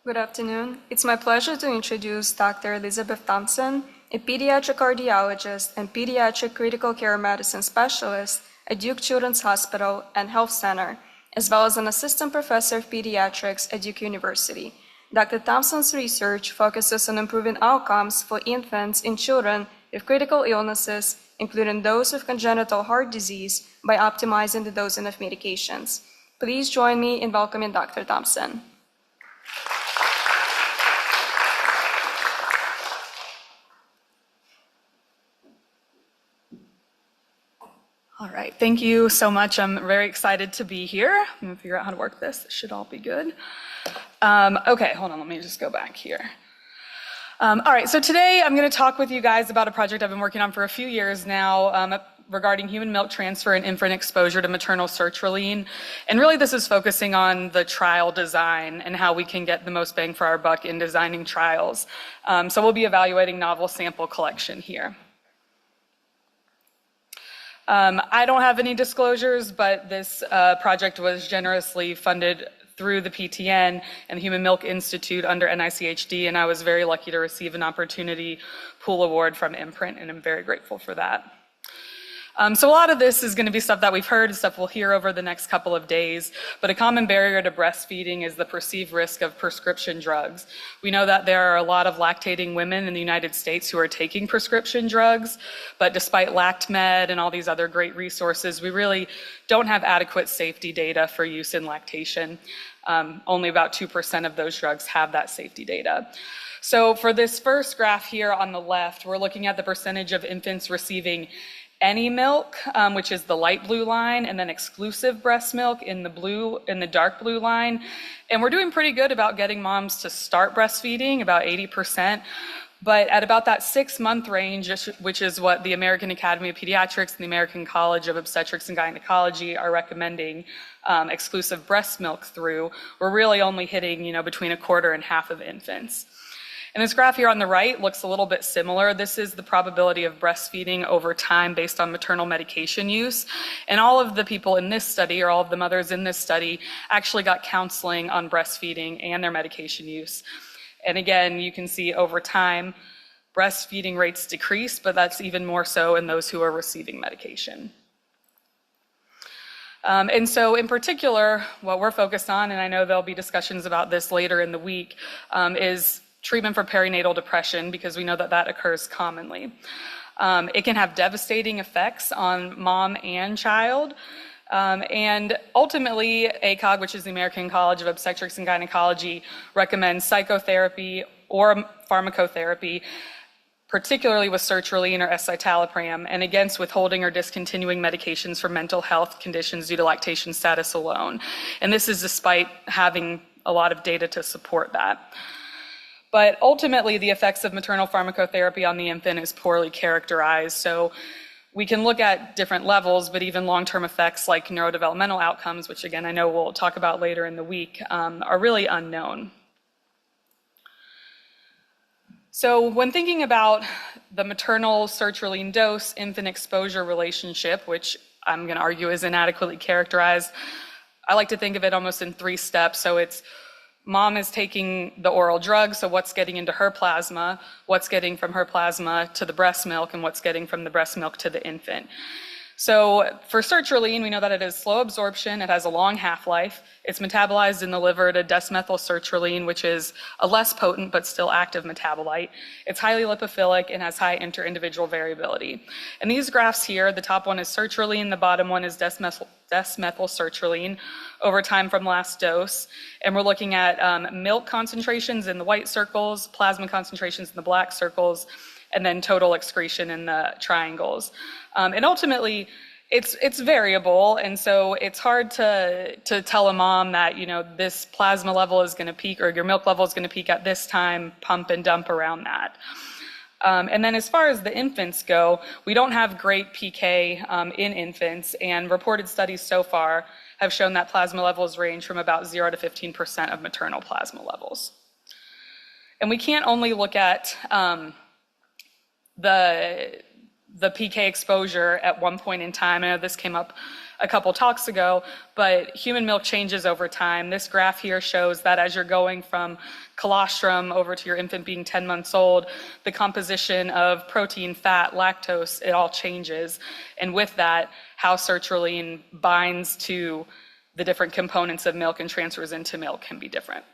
Good afternoon. It's my pleasure to introduce Dr. Elizabeth Thompson, a pediatric cardiologist and pediatric critical care medicine specialist at Duke Children's Hospital and Health Center, as well as an assistant professor of pediatrics at Duke University. Dr. Thompson's research focuses on improving outcomes for infants and children with critical illnesses, including those with congenital heart disease, by optimizing the dosing of medications. Please join me in welcoming Dr. Thompson. All right, thank you so much. I'm very excited to be here. I'm gonna figure out how to work this. This should all be good. Okay, hold on, let me just go back here. All right, so today I'm gonna talk with you guys about a project I've been working on for a few years now regarding human milk transfer and infant exposure to maternal sertraline. And really this is focusing on the trial design and how we can get the most bang for our buck in designing trials. So we'll be evaluating novel sample collection here. I don't have any disclosures, but this project was generously funded through the PTN and the Human Milk Institute under NICHD, and I was very lucky to receive an opportunity pool award from MPRINT, and I'm very grateful for that. So a lot of this is going to be stuff that we've heard, stuff we'll hear over the next couple of days, but a common barrier to breastfeeding is the perceived risk of prescription drugs. We know that there are a lot of lactating women in the United States who are taking prescription drugs, but despite LactMed and all these other great resources, we really don't have adequate safety data for use in lactation. Only about 2% of those drugs have that safety data. So for this first graph here on the left, we're looking at the percentage of infants receiving any milk, which is the light blue line, and then exclusive breast milk in the dark blue line. And we're doing pretty good about getting moms to start breastfeeding, about 80%. But at about that 6-month range, which is what the American Academy of Pediatrics and the American College of Obstetrics and Gynecology are recommending exclusive breast milk through, we're really only hitting, between a quarter and half of infants. And this graph here on the right looks a little bit similar. This is the probability of breastfeeding over time based on maternal medication use. And all of the people in this study, or all of the mothers in this study, actually got counseling on breastfeeding and their medication use. And again, you can see over time, breastfeeding rates decrease, but that's even more so in those who are receiving medication. And so in particular, what we're focused on, and I know there'll be discussions about this later in the week, is treatment for perinatal depression, because we know that that occurs commonly. It can have devastating effects on mom and child. And ultimately, ACOG, which is the American College of Obstetrics and Gynecology, recommends psychotherapy or pharmacotherapy, particularly with sertraline or escitalopram, and against withholding or discontinuing medications for mental health conditions due to lactation status alone. And this is despite having a lot of data to support that. But ultimately, the effects of maternal pharmacotherapy on the infant is poorly characterized. So we can look at different levels, but even long-term effects like neurodevelopmental outcomes, which again, I know we'll talk about later in the week, are really unknown. So when thinking about the maternal sertraline dose infant exposure relationship, which I'm going to argue is inadequately characterized, I like to think of it almost in 3 steps. So it's mom is taking the oral drug, so what's getting into her plasma, what's getting from her plasma to the breast milk, and what's getting from the breast milk to the infant. So for sertraline, we know that it is slow absorption, it has a long half-life, it's metabolized in the liver to desmethylsertraline, which is a less potent but still active metabolite. It's highly lipophilic and has high inter-individual variability. And these graphs here, the top one is sertraline, the bottom one is desmethylsertraline over time from last dose. And we're looking at milk concentrations in the white circles, plasma concentrations in the black circles, and then total excretion in the triangles. And ultimately, it's variable, and so it's hard to tell a mom that, this plasma level is going to peak, or your milk level is going to peak at this time, pump and dump around that. And then as far as the infants go, we don't have great PK in infants, and reported studies so far have shown that plasma levels range from about 0 to 15% of maternal plasma levels. And we can't only look at the PK exposure at one point in time. I know this came up a couple talks ago, but human milk changes over time. This graph here shows that as you're going from colostrum over to your infant being 10 months old, the composition of protein, fat, lactose, it all changes. And with that, how sertraline binds to the different components of milk and transfers into milk can be different.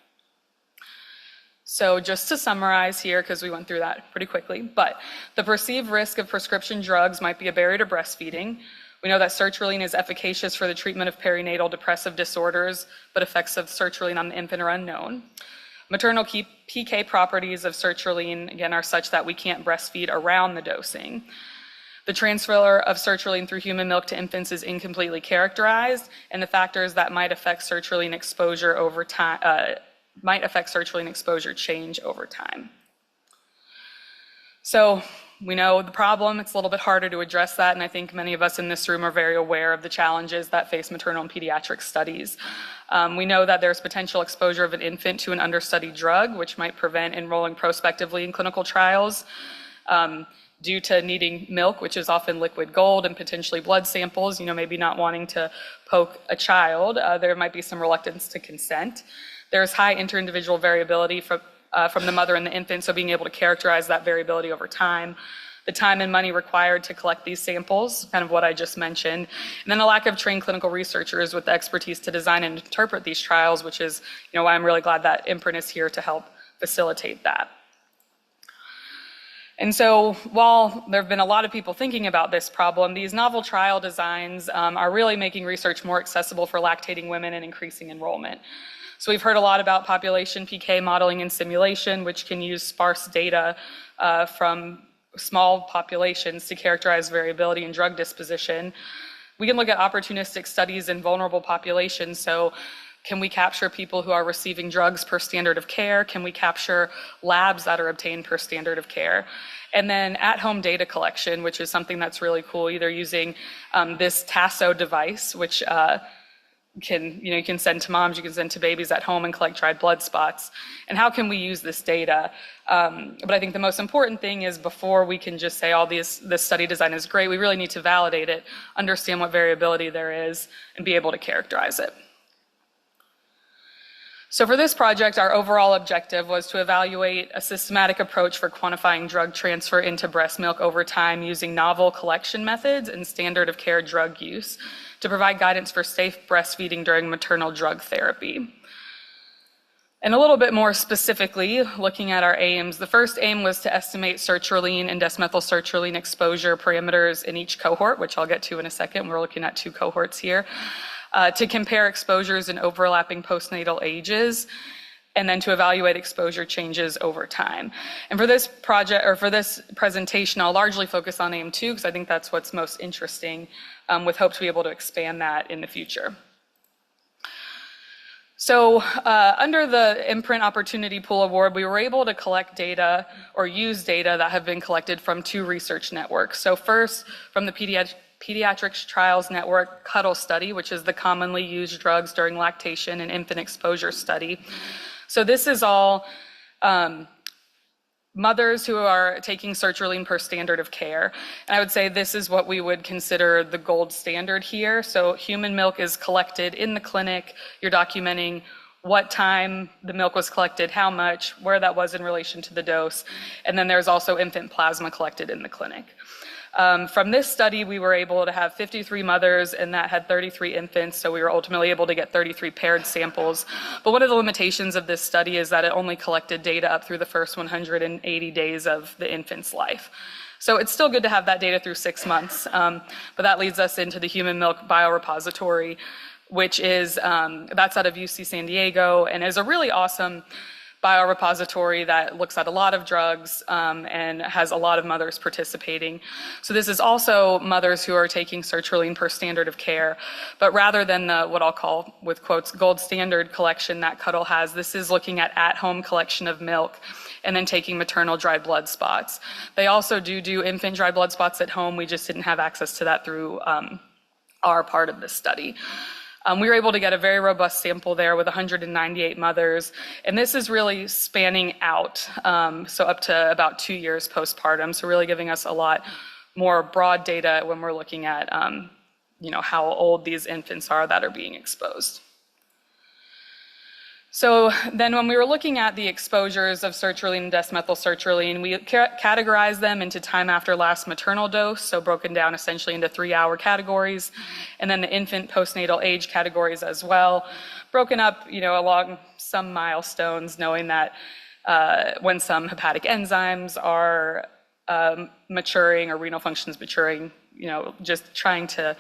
So just to summarize here, because we went through that pretty quickly, but the perceived risk of prescription drugs might be a barrier to breastfeeding. We know that sertraline is efficacious for the treatment of perinatal depressive disorders, but effects of sertraline on the infant are unknown. Maternal PK properties of sertraline, again, are such that we can't breastfeed around the dosing. The transfer of sertraline through human milk to infants is incompletely characterized, and the factors that might affect sertraline exposure over time, change over time. So we know the problem, it's a little bit harder to address that, and I think many of us in this room are very aware of the challenges that face maternal and pediatric studies. We know that there's potential exposure of an infant to an understudied drug, which might prevent enrolling prospectively in clinical trials. Due to needing milk, which is often liquid gold, and potentially blood samples, maybe not wanting to poke a child, there might be some reluctance to consent. There's high inter-individual variability from the mother and the infant, so being able to characterize that variability over time. The time and money required to collect these samples, kind of what I just mentioned. And then a lack of trained clinical researchers with the expertise to design and interpret these trials, which is why I'm really glad that MPRINT is here to help facilitate that. And so while there have been a lot of people thinking about this problem, these novel trial designs are really making research more accessible for lactating women and increasing enrollment. So we've heard a lot about population PK modeling and simulation, which can use sparse data from small populations to characterize variability in drug disposition. We can look at opportunistic studies in vulnerable populations. So can we capture people who are receiving drugs per standard of care? Can we capture labs that are obtained per standard of care? And then at-home data collection, which is something that's really cool, either using this Tasso device, which you can send to moms, you can send to babies at home and collect dried blood spots. And how can we use this data? But I think the most important thing is before we can just say, this study design is great, we really need to validate it, understand what variability there is, and be able to characterize it. So for this project, our overall objective was to evaluate a systematic approach for quantifying drug transfer into breast milk over time using novel collection methods and standard of care drug use to provide guidance for safe breastfeeding during maternal drug therapy. And a little bit more specifically, looking at our aims, the first aim was to estimate sertraline and desmethylsertraline exposure parameters in each cohort, which I'll get to in a second. We're looking at 2 cohorts here. To compare exposures in overlapping postnatal ages, and then to evaluate exposure changes over time. And for this project, or for this presentation, I'll largely focus on aim 2 because I think that's what's most interesting, with hope to be able to expand that in the future. So under the MPRINT Opportunity Pool Award, we were able to collect data or use data that have been collected from 2 research networks. So first, from the Pediatric Trials Network CUDDLE study, which is the commonly used drugs during lactation and infant exposure study. So this is all mothers who are taking sertraline per standard of care. And I would say this is what we would consider the gold standard here. So human milk is collected in the clinic. You're documenting what time the milk was collected, how much, where that was in relation to the dose. And then there's also infant plasma collected in the clinic. From this study, we were able to have 53 mothers, and that had 33 infants, so we were ultimately able to get 33 paired samples. But one of the limitations of this study is that it only collected data up through the first 180 days of the infant's life. So it's still good to have that data through 6 months, but that leads us into the Human Milk Biorepository, which is, that's out of UC San Diego, and is a really awesome biorepository that looks at a lot of drugs and has a lot of mothers participating. So this is also mothers who are taking sertraline per standard of care, but rather than the, what I'll call, with quotes, gold standard collection that CUDDLE has, this is looking at-home collection of milk and then taking maternal dried blood spots. They also do infant dried blood spots at home. We just didn't have access to that through our part of this study. We were able to get a very robust sample there with 198 mothers, and this is really spanning out, so up to about 2 years postpartum, so really giving us a lot more broad data when we're looking at how old these infants are that are being exposed. So then when we were looking at the exposures of sertraline and desmethylsertraline, we categorized them into time after last maternal dose, so broken down essentially into 3-hour categories, and then the infant postnatal age categories as well, broken up, along some milestones, knowing that when some hepatic enzymes are maturing or renal functions maturing, just trying to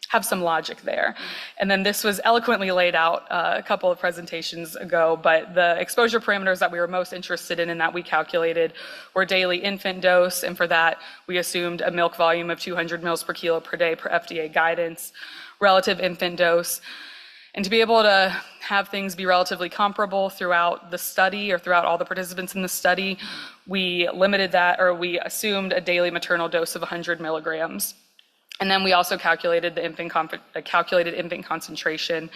have some logic there. And then this was eloquently laid out a couple of presentations ago, but the exposure parameters that we were most interested in and that we calculated were daily infant dose, and for that we assumed a milk volume of 200 mils per kilo per day per FDA guidance, relative infant dose. And to be able to have things be relatively comparable throughout the study or throughout all the participants in the study, we limited that, or we assumed a daily maternal dose of 100 milligrams. And then we also calculated the infant concentration,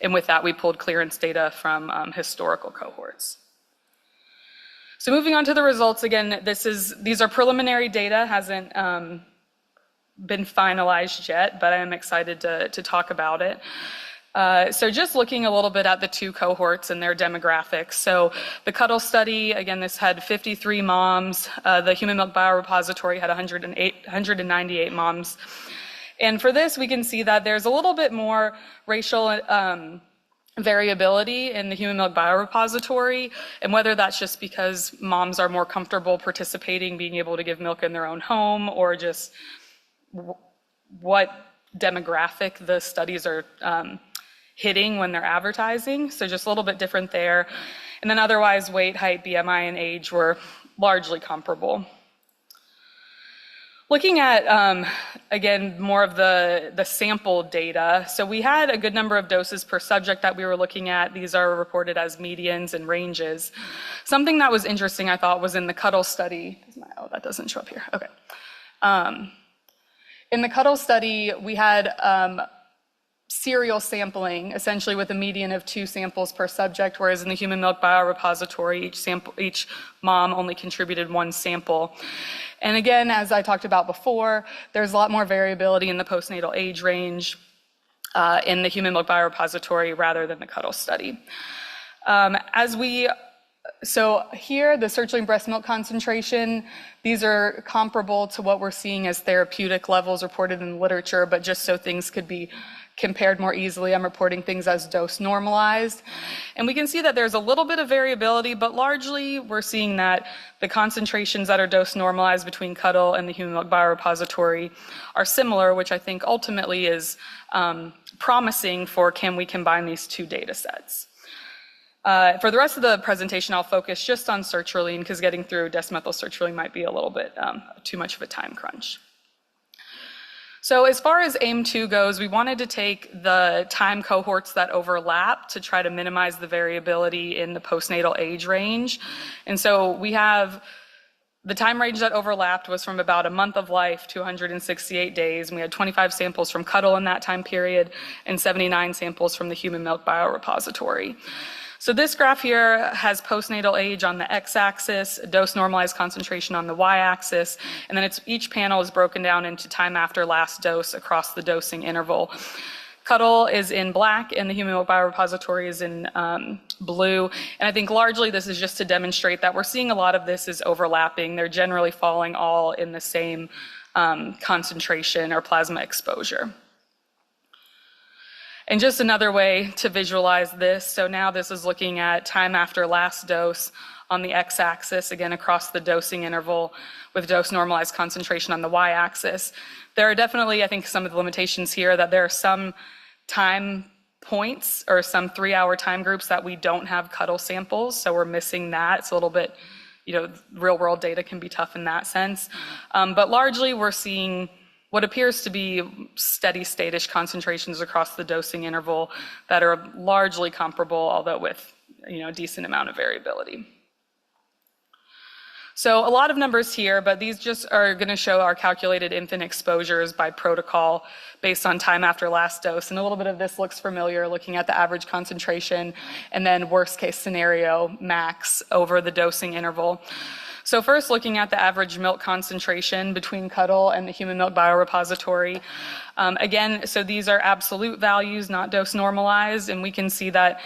and with that we pulled clearance data from historical cohorts. So moving on to the results, again, these are preliminary data, hasn't been finalized yet, but I am excited to talk about it. So just looking a little bit at the two cohorts and their demographics. So the CUDDLE study, again, this had 53 moms. The Human Milk Biorepository had 198 moms. And for this, we can see that there's a little bit more racial variability in the Human Milk Biorepository, and whether that's just because moms are more comfortable participating, being able to give milk in their own home, or just what demographic the studies are hitting when they're advertising. So just a little bit different there. And then otherwise, weight, height, BMI, and age were largely comparable. Looking at, again, more of the sample data. So we had a good number of doses per subject that we were looking at. These are reported as medians and ranges. Something that was interesting, I thought, was in the CUDDLE study. Oh, that doesn't show up here. Okay. In the CUDDLE study, we had serial sampling, essentially with a median of 2 samples per subject, whereas in the Human Milk Biorepository, each mom only contributed 1 sample. And again, as I talked about before, there's a lot more variability in the postnatal age range in the Human Milk Biorepository rather than the CUDDLE study. So here, the sertraline breast milk concentration, these are comparable to what we're seeing as therapeutic levels reported in the literature, but just so things could be compared more easily, I'm reporting things as dose normalized. And we can see that there's a little bit of variability, but largely we're seeing that the concentrations that are dose normalized between CUDDLE and the Human Milk Biorepository are similar, which I think ultimately is promising for can we combine these 2 data sets. For the rest of the presentation, I'll focus just on sertraline because getting through desmethylsertraline might be a little bit too much of a time crunch. So as far as AIM-2 goes, we wanted to take the time cohorts that overlap to try to minimize the variability in the postnatal age range. And so we have the time range that overlapped was from about a month of life to 168 days. And we had 25 samples from CUDDLE in that time period and 79 samples from the Human Milk Biorepository. So this graph here has postnatal age on the x-axis, dose normalized concentration on the y-axis, and then each panel is broken down into time after last dose across the dosing interval. CUDDLE is in black and the Human Milk Biorepository is in blue. And I think largely this is just to demonstrate that we're seeing a lot of this is overlapping. They're generally falling all in the same concentration or plasma exposure. And just another way to visualize this, so now this is looking at time after last dose on the x-axis, again across the dosing interval with dose normalized concentration on the y-axis. There are definitely, I think, some of the limitations here that there are some time points or some 3-hour time groups that we don't have CUDDLE samples, so we're missing that. It's a little bit, real world data can be tough in that sense. But largely we're seeing what appears to be steady state-ish concentrations across the dosing interval that are largely comparable, although with a decent amount of variability. So a lot of numbers here, but these just are going to show our calculated infant exposures by protocol based on time after last dose. And a little bit of this looks familiar, looking at the average concentration and then worst case scenario max over the dosing interval. So first, looking at the average milk concentration between CUDDLE and the Human Milk Biorepository. Again, so these are absolute values, not dose normalized, and we can see that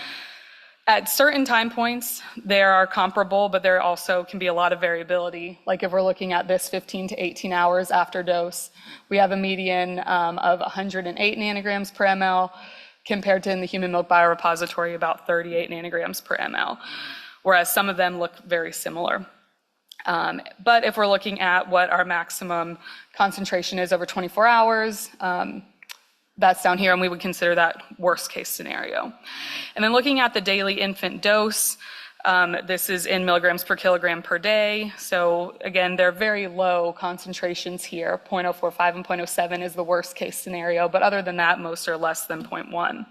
at certain time points, they are comparable, but there also can be a lot of variability. Like if we're looking at this 15 to 18 hours after dose, we have a median of 108 nanograms per ml, compared to in the Human Milk Biorepository about 38 nanograms per ml, whereas some of them look very similar. But if we're looking at what our maximum concentration is over 24 hours, that's down here, and we would consider that worst case scenario. And then looking at the daily infant dose, this is in milligrams per kilogram per day. So again, they're very low concentrations here. 0.045 and 0.07 is the worst case scenario, but other than that, most are less than 0.1.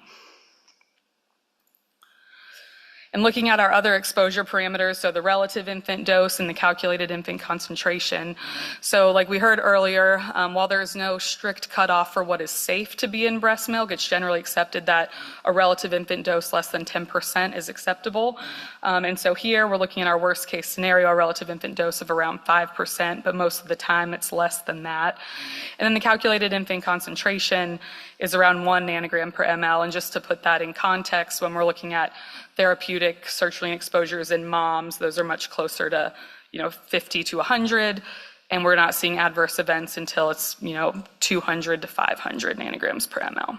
And looking at our other exposure parameters, so the relative infant dose and the calculated infant concentration. So like we heard earlier, while there's no strict cutoff for what is safe to be in breast milk, it's generally accepted that a relative infant dose less than 10% is acceptable. And so here we're looking at our worst case scenario, a relative infant dose of around 5%, but most of the time it's less than that. And then the calculated infant concentration is around 1 nanogram per ml. And just to put that in context, when we're looking at therapeutic sertraline exposures in moms, those are much closer to 50 to 100, and we're not seeing adverse events until it's 200 to 500 nanograms per ml.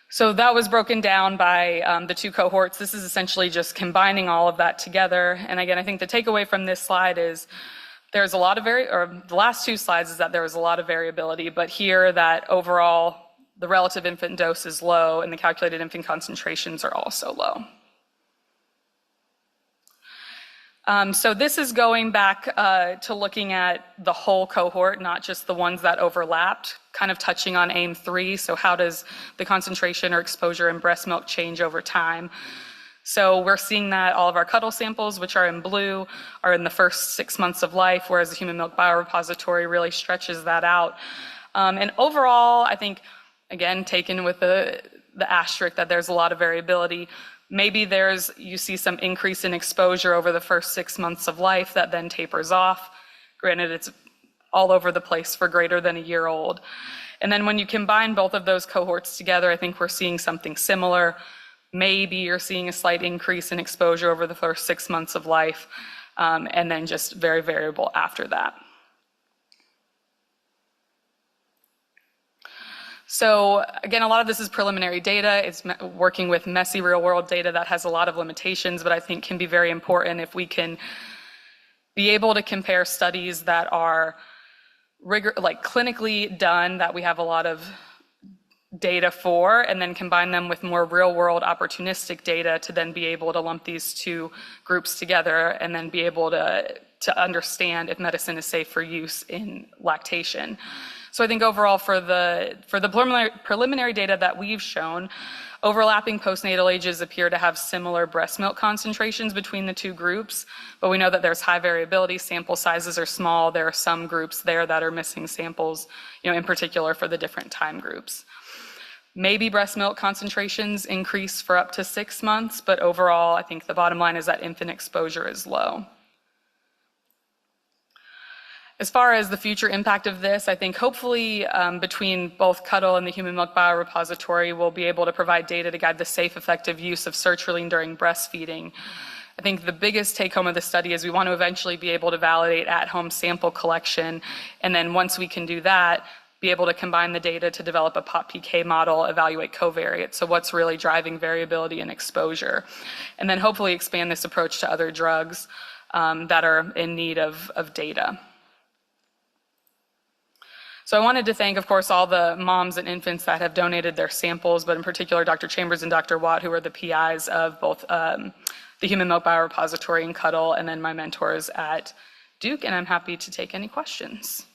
So that was broken down by the two cohorts. This is essentially just combining all of that together. And again, I think the takeaway from this slide is there's a lot of the last two slides is that there was a lot of variability, but here that overall the relative infant dose is low and the calculated infant concentrations are also low. So this is going back to looking at the whole cohort, not just the ones that overlapped, kind of touching on AIM-3. So how does the concentration or exposure in breast milk change over time? So we're seeing that all of our CUDDLE samples, which are in blue, are in the first 6 months of life, whereas the Human Milk Biorepository really stretches that out. And overall, I think, again, taken with the asterisk that there's a lot of variability, maybe you see some increase in exposure over the first 6 months of life that then tapers off. Granted, it's all over the place for greater than a year old. And then when you combine both of those cohorts together, I think we're seeing something similar. Maybe you're seeing a slight increase in exposure over the first 6 months of life, and then just very variable after that. So again, a lot of this is preliminary data. It's working with messy real-world data that has a lot of limitations, but I think can be very important if we can be able to compare studies that are clinically done, that we have a lot of data for, and then combine them with more real-world opportunistic data to then be able to lump these two groups together and then be able to understand if medicine is safe for use in lactation. So I think overall for the preliminary data that we've shown, overlapping postnatal ages appear to have similar breast milk concentrations between the two groups, but we know that there's high variability, sample sizes are small, there are some groups there that are missing samples, in particular for the different time groups. Maybe breast milk concentrations increase for up to 6 months, but overall I think the bottom line is that infant exposure is low. As far as the future impact of this, I think hopefully between both CUDDLE and the Human Milk Biorepository, we'll be able to provide data to guide the safe, effective use of sertraline during breastfeeding. I think the biggest take home of the study is we want to eventually be able to validate at-home sample collection, and then once we can do that, be able to combine the data to develop a POP-PK model, evaluate covariates, so what's really driving variability and exposure, and then hopefully expand this approach to other drugs that are in need of data. So I wanted to thank, of course, all the moms and infants that have donated their samples, but in particular Dr. Chambers and Dr. Watt, who are the PIs of both the Human Milk Biorepository and CUDDLE, and then my mentors at Duke, and I'm happy to take any questions.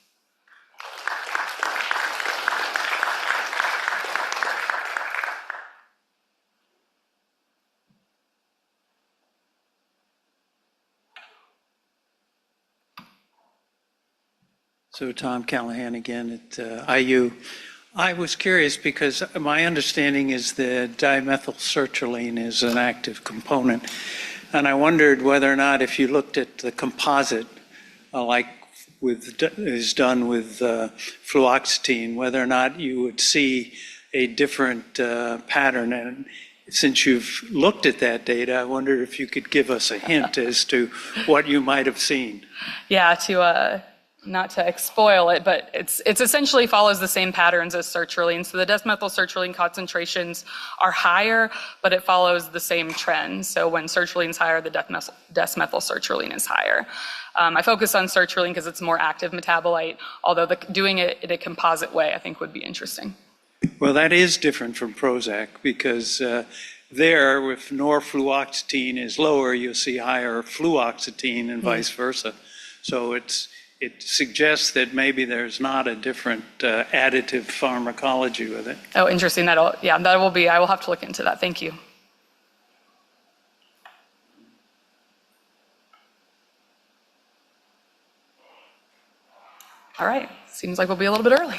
So Tom Callahan again at IU. I was curious because my understanding is that dimethylsertraline is an active component. And I wondered whether or not if you looked at the composite, like is done with fluoxetine, whether or not you would see a different pattern. And since you've looked at that data, I wondered if you could give us a hint as to what you might have seen. Yeah, not to spoil it, but it's essentially follows the same patterns as sertraline. So the desmethylsertraline concentrations are higher, but it follows the same trend. So when sertraline is higher, the desmethylsertraline is higher. I focus on sertraline because it's a more active metabolite, although doing it in a composite way I think would be interesting. Well, that is different from Prozac because there, if norfluoxetine is lower, you'll see higher fluoxetine and vice versa. So it suggests that maybe there's not a different additive pharmacology with it. Oh, interesting. I will have to look into that. Thank you. All right, seems like we'll be a little bit early.